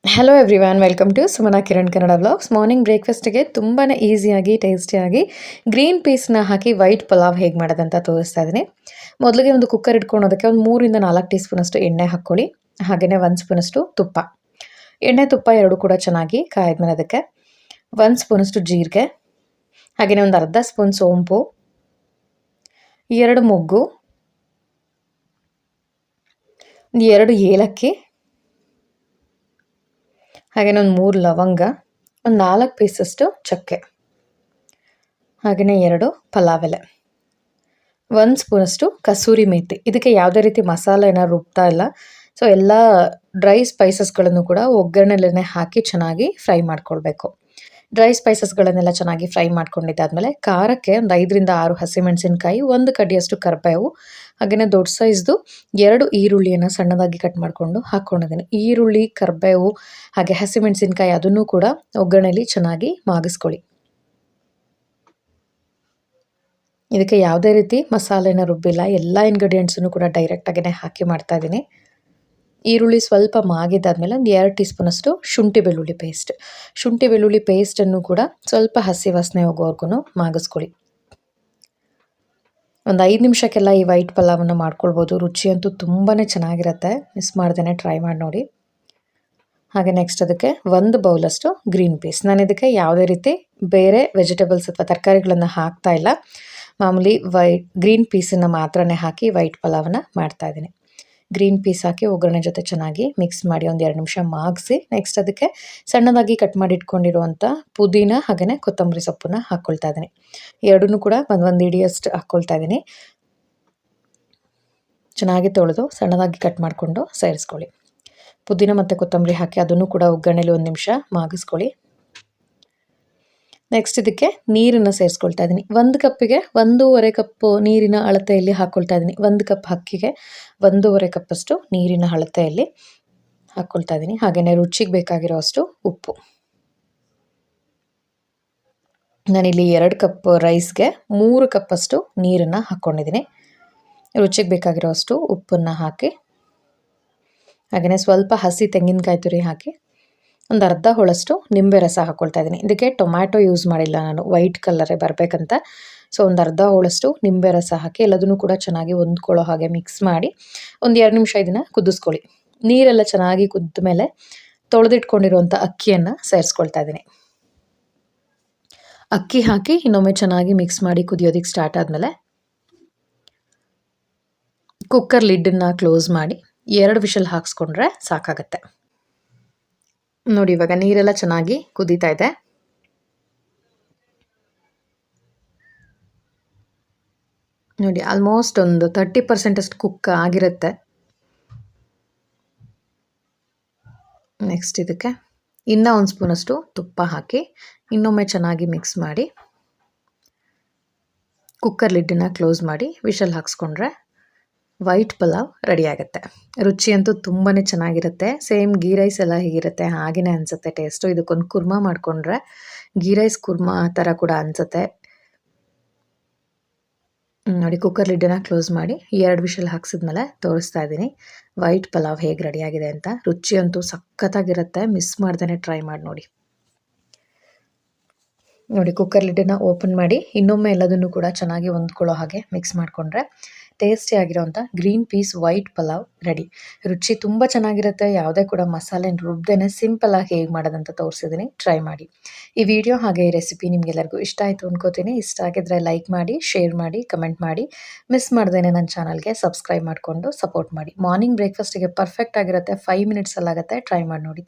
Hello everyone, welcome to Sumana Kiran Kannada vlogs. Morning ಬ್ರೇಕ್ಫಾಸ್ಟ್ಗೆ ತುಂಬಾ ಈಸಿಯಾಗಿ ಟೇಸ್ಟಿಯಾಗಿ ಗ್ರೀನ್ ಪೀಸ್ನ ಹಾಕಿ ವೈಟ್ ಪಲಾವ್ ಹೇಗೆ ಮಾಡೋದಂತ ತೋರಿಸ್ತಾ ಇದ್ದೀನಿ. ಮೊದಲಿಗೆ ಒಂದು ಕುಕ್ಕರ್ ಇಟ್ಕೊಳೋದಕ್ಕೆ ಒಂದು 3-4 ಟೀ ಸ್ಪೂನಷ್ಟು ಎಣ್ಣೆ ಹಾಕ್ಕೊಳ್ಳಿ. ಹಾಗೆಯೇ 1 ಸ್ಪೂನಷ್ಟು ತುಪ್ಪ. ಎಣ್ಣೆ ತುಪ್ಪ ಎರಡು ಕೂಡ ಚೆನ್ನಾಗಿ ಕಾಯ್ದ್ಮೇಲೆ ಅದಕ್ಕೆ 1 ಸ್ಪೂನಷ್ಟು ಜೀರಿಗೆ, ಹಾಗೆಯೇ ಒಂದು ಅರ್ಧ ಸ್ಪೂನ್ ಸೋಂಪು, 2 ಮೊಗ್ಗು, 2 ಏಲಕ್ಕಿ, ಹಾಗೆಯೇ ಒಂದು 3 ಲವಂಗ, ಒಂದು 4 ಪೀಸಷ್ಟು ಚಕ್ಕೆ, ಹಾಗೆಯೇ 2 ಪಲಾವ್ ಎಲೆ, 1 ಸ್ಪೂನಷ್ಟು ಕಸೂರಿ ಮೇಥಿ. ಇದಕ್ಕೆ ಯಾವುದೇ ರೀತಿ ಮಸಾಲೆನ ರುಬ್ತಾ ಇಲ್ಲ. ಸೊ ಎಲ್ಲ ಡ್ರೈ ಸ್ಪೈಸಸ್ಗಳನ್ನು ಕೂಡ ಒಗ್ಗರಣೆಲೇ ಹಾಕಿ ಚೆನ್ನಾಗಿ ಫ್ರೈ ಮಾಡ್ಕೊಳ್ಬೇಕು. ಡ್ರೈ ಸ್ಪೈಸಸ್ಗಳನ್ನೆಲ್ಲ ಚೆನ್ನಾಗಿ ಫ್ರೈ ಮಾಡ್ಕೊಂಡಿದ್ದಾದಮೇಲೆ ಖಾರಕ್ಕೆ ಒಂದು 5-6 ಹಸಿಮೆಣಸಿನಕಾಯಿ, 1 ಕಡ್ಡಿಯಷ್ಟು ಕರಿಬೇವು, ಹಾಗೆಯೇ ದೊಡ್ಡ ಸೈಜ್ದು 2 ಈರುಳ್ಳಿಯನ್ನು ಸಣ್ಣದಾಗಿ ಕಟ್ ಮಾಡಿಕೊಂಡು ಹಾಕ್ಕೊಂಡಿದ್ದೀನಿ. ಈರುಳ್ಳಿ, ಕರಿಬೇವು ಹಾಗೆ ಹಸಿಮೆಣಸಿನಕಾಯಿ ಅದನ್ನು ಕೂಡ ಒಗ್ಗರಣೆಯಲ್ಲಿ ಚೆನ್ನಾಗಿ ಮಾಗಿಸ್ಕೊಳ್ಳಿ. ಇದಕ್ಕೆ ಯಾವುದೇ ರೀತಿ ಮಸಾಲೆನ ರುಬ್ಬಿಲ್ಲ, ಎಲ್ಲ ಇಂಗ್ರೀಡಿಯೆಂಟ್ಸನ್ನು ಕೂಡ ಡೈರೆಕ್ಟಾಗಿಯೇ ಹಾಕಿ ಮಾಡ್ತಾ ಇದ್ದೀನಿ. ಈರುಳ್ಳಿ ಸ್ವಲ್ಪ ಮಾಗಿದ್ದಾದಮೇಲೆ ಒಂದು 2 ಟೀ ಸ್ಪೂನಷ್ಟು ಶುಂಠಿ ಬೆಳ್ಳುಳ್ಳಿ ಪೇಸ್ಟ್. ಶುಂಠಿ ಬೆಳ್ಳುಳ್ಳಿ ಪೇಸ್ಟನ್ನು ಕೂಡ ಸ್ವಲ್ಪ ಹಸಿ ವಾಸನೆ ಹೋಗೋವರೆಗೂ ಮಾಗಿಸ್ಕೊಳ್ಳಿ. ಒಂದು 5 ನಿಮಿಷಕ್ಕೆಲ್ಲ ಈ ವೈಟ್ ಪಲಾವನ್ನು ಮಾಡ್ಕೊಳ್ಬೋದು. ರುಚಿಯಂತೂ ತುಂಬಾ ಚೆನ್ನಾಗಿರುತ್ತೆ. ಮಿಸ್ ಮಾಡ್ದೇ ಟ್ರೈ ಮಾಡಿ ನೋಡಿ. ಹಾಗೆ ನೆಕ್ಸ್ಟ್ ಅದಕ್ಕೆ 1 ಬೌಲಷ್ಟು ಗ್ರೀನ್ ಪೀಸ್. ನಾನು ಇದಕ್ಕೆ ಯಾವುದೇ ರೀತಿ ಬೇರೆ ವೆಜಿಟೇಬಲ್ಸ್ ಅಥವಾ ತರಕಾರಿಗಳನ್ನು ಹಾಕ್ತಾ ಇಲ್ಲ. ಮಾಮೂಲಿ ಗ್ರೀನ್ ಪೀಸನ್ನು ಮಾತ್ರನೇ ಹಾಕಿ ವೈಟ್ ಪಲಾವನ್ನು ಮಾಡ್ತಾಯಿದ್ದೀನಿ. ಗ್ರೀನ್ ಪೀಸ್ ಹಾಕಿ ಒಗ್ಗರಣೆ ಜೊತೆ ಚೆನ್ನಾಗಿ ಮಿಕ್ಸ್ ಮಾಡಿ ಒಂದು 2 ನಿಮಿಷ ಮಾಗಿಸಿ ನೆಕ್ಸ್ಟ್ ಅದಕ್ಕೆ ಸಣ್ಣದಾಗಿ ಕಟ್ ಮಾಡಿ ಇಟ್ಕೊಂಡಿರುವಂಥ ಪುದೀನ ಹಾಗೆಯೇ ಕೊತ್ತಂಬರಿ ಸೊಪ್ಪನ್ನು ಹಾಕ್ಕೊಳ್ತಾ ಇದ್ದೀನಿ. ಎರಡನ್ನೂ ಕೂಡ ಒಂದು ಹಿಡಿಯಷ್ಟು ಹಾಕ್ಕೊಳ್ತಾ ಇದ್ದೀನಿ. ಚೆನ್ನಾಗಿ ತೊಳೆದು ಸಣ್ಣದಾಗಿ ಕಟ್ ಮಾಡಿಕೊಂಡು ಸೇರಿಸ್ಕೊಳ್ಳಿ. ಪುದೀನ ಮತ್ತು ಕೊತ್ತಂಬರಿ ಹಾಕಿ ಅದನ್ನು ಕೂಡ ಒಗ್ಗರಣೆಲಿ 1 ನಿಮಿಷ ಮಾಗಿಸ್ಕೊಳ್ಳಿ. ನೆಕ್ಸ್ಟ್ ಇದಕ್ಕೆ ನೀರನ್ನು ಸೇರಿಸ್ಕೊಳ್ತಾ ಇದ್ದೀನಿ. 1 ಕಪ್ಪಿಗೆ 1.5 ಕಪ್ಪು ನೀರಿನ ಅಳತೆಯಲ್ಲಿ ಹಾಕ್ಕೊಳ್ತಾ ಇದ್ದೀನಿ. 1 ಕಪ್ ಅಕ್ಕಿಗೆ 1.5 ಕಪ್ಪಷ್ಟು ನೀರಿನ ಅಳತೆಯಲ್ಲಿ ಹಾಕ್ಕೊಳ್ತಾ ಇದ್ದೀನಿ. ಹಾಗೆಯೇ ರುಚಿಗೆ ಬೇಕಾಗಿರೋ ಅಷ್ಟು ಉಪ್ಪು. ನಾನಿಲ್ಲಿ 2 ಕಪ್ ರೈಸ್ಗೆ 3 ಕಪ್ಪಷ್ಟು ನೀರನ್ನು ಹಾಕ್ಕೊಂಡಿದ್ದೀನಿ. ರುಚಿಗೆ ಬೇಕಾಗಿರೋ ಅಷ್ಟು ಉಪ್ಪನ್ನು ಹಾಕಿ ಹಾಗೆಯೇ ಸ್ವಲ್ಪ ಹಸಿ ತೆಂಗಿನಕಾಯಿ ತುರಿ ಹಾಕಿ ಒಂದು ಅರ್ಧ ಹೋಳಷ್ಟು ನಿಂಬೆ ರಸ ಹಾಕ್ಕೊಳ್ತಾ ಇದ್ದೀನಿ. ಇದಕ್ಕೆ ಟೊಮ್ಯಾಟೊ ಯೂಸ್ ಮಾಡಿಲ್ಲ ನಾನು, ವೈಟ್ ಕಲರೇ ಬರಬೇಕಂತ. ಸೊ ಒಂದು ಅರ್ಧ ಹೋಳಷ್ಟು ನಿಂಬೆ ರಸ ಹಾಕಿ ಎಲ್ಲದನ್ನು ಕೂಡ ಚೆನ್ನಾಗಿ ಹೊಂದ್ಕೊಳ್ಳೋ ಹಾಗೆ ಮಿಕ್ಸ್ ಮಾಡಿ ಒಂದು 2 ನಿಮಿಷ ಇದನ್ನು ಕುದಿಸ್ಕೊಳ್ಳಿ. ನೀರೆಲ್ಲ ಚೆನ್ನಾಗಿ ಕುದ್ದ ಮೇಲೆ ತೊಳೆದಿಟ್ಕೊಂಡಿರುವಂಥ ಅಕ್ಕಿಯನ್ನು ಸೇರಿಸ್ಕೊಳ್ತಾ ಇದ್ದೀನಿ. ಅಕ್ಕಿ ಹಾಕಿ ಇನ್ನೊಮ್ಮೆ ಚೆನ್ನಾಗಿ ಮಿಕ್ಸ್ ಮಾಡಿ ಕುದಿಯೋದಕ್ಕೆ ಸ್ಟಾರ್ಟ್ ಆದಮೇಲೆ ಕುಕ್ಕರ್ ಲಿಡ್ಡನ್ನು ಕ್ಲೋಸ್ ಮಾಡಿ 2 ವಿಷಲ್ ಹಾಕ್ಸ್ಕೊಂಡ್ರೆ ಸಾಕಾಗತ್ತೆ. ನೋಡಿ ಇವಾಗ ನೀರೆಲ್ಲ ಚೆನ್ನಾಗಿ ಕುದೀತಾ ಇದೆ. ನೋಡಿ ಆಲ್ಮೋಸ್ಟ್ ಒಂದು 30% ಅಷ್ಟು ಕುಕ್ ಆಗಿರುತ್ತೆ. ನೆಕ್ಸ್ಟ್ ಇದಕ್ಕೆ ಇನ್ನೂ 1 ಸ್ಪೂನಷ್ಟು ತುಪ್ಪ ಹಾಕಿ ಇನ್ನೊಮ್ಮೆ ಚೆನ್ನಾಗಿ ಮಿಕ್ಸ್ ಮಾಡಿ ಕುಕ್ಕರ್ ಲಿಡ್ಡನ್ನು ಕ್ಲೋಸ್ ಮಾಡಿ ವಿಷಲ್ ಹಾಕ್ಸ್ಕೊಂಡ್ರೆ ವೈಟ್ ಪಲಾವ್ ರೆಡಿ ಆಗುತ್ತೆ. ರುಚಿಯಂತೂ ತುಂಬಾ ಚೆನ್ನಾಗಿರುತ್ತೆ. ಸೇಮ್ ಗೀ ರೈಸ್ ಎಲ್ಲ ಹೇಗಿರುತ್ತೆ ಹಾಗೆಯೇ ಅನಿಸುತ್ತೆ ಟೇಸ್ಟು. ಇದಕ್ಕೊಂದು ಕುರ್ಮಾ ಮಾಡಿಕೊಂಡ್ರೆ ಗೀ ರೈಸ್ ಕುರ್ಮಾ ಆ ಥರ ಕೂಡ ಅನಿಸುತ್ತೆ. ನೋಡಿ ಕುಕ್ಕರ್ ಲಿಡ್ಡನ್ನು ಕ್ಲೋಸ್ ಮಾಡಿ 2 ವಿಷಲ್ ಹಾಕ್ಸಿದ್ಮೇಲೆ ತೋರಿಸ್ತಾ ಇದ್ದೀನಿ ವೈಟ್ ಪಲಾವ್ ಹೇಗೆ ರೆಡಿಯಾಗಿದೆ ಅಂತ. ರುಚಿಯಂತೂ ಸಖತ್ತಾಗಿರುತ್ತೆ. ಮಿಸ್ ಮಾಡ್ದೇ ಟ್ರೈ ಮಾಡಿ ನೋಡಿ. ನೋಡಿ ಕುಕ್ಕರ್ ಲಿಡ್ಡನ್ನು ಓಪನ್ ಮಾಡಿ ಇನ್ನೊಮ್ಮೆ ಎಲ್ಲದನ್ನು ಕೂಡ ಚೆನ್ನಾಗಿ ಹೊಂದ್ಕೊಳ್ಳೋ ಹಾಗೆ ಮಿಕ್ಸ್ ಮಾಡಿಕೊಂಡ್ರೆ ಟೇಸ್ಟಿ ಆಗಿರೋಂಥ green peas white pulao ready. ರುಚಿ ತುಂಬ ಚೆನ್ನಾಗಿರುತ್ತೆ. ಯಾವುದೇ ಕೂಡ ಮಸಾಲೆ ರುಬ್ದೇನೆ ಸಿಂಪಲಾಗಿ ಹೇಗೆ ಮಾಡೋದಂತ ತೋರಿಸಿದ್ದೀನಿ. ಟ್ರೈ ಮಾಡಿ. ಈ ವಿಡಿಯೋ ಹಾಗೆ ಈ ರೆಸಿಪಿ ನಿಮಗೆಲ್ಲರಿಗೂ ಇಷ್ಟ ಆಯಿತು ಅನ್ಕೋತೀನಿ. ಇಷ್ಟ ಆಗಿದ್ರೆ ಲೈಕ್ ಮಾಡಿ, ಶೇರ್ ಮಾಡಿ, ಕಮೆಂಟ್ ಮಾಡಿ. ಮಿಸ್ ಮಾಡ್ದೇನೆ ನನ್ನ ಚಾನಲ್ಗೆ ಸಬ್ಸ್ಕ್ರೈಬ್ ಮಾಡಿಕೊಂಡು ಸಪೋರ್ಟ್ ಮಾಡಿ. ಮಾರ್ನಿಂಗ್ ಬ್ರೇಕ್ಫಾಸ್ಟಿಗೆ ಪರ್ಫೆಕ್ಟ್ ಆಗಿರುತ್ತೆ. 5 ಮಿನಿಟ್ಸಲ್ಲಾಗುತ್ತೆ. ಟ್ರೈ ಮಾಡಿ ನೋಡಿ.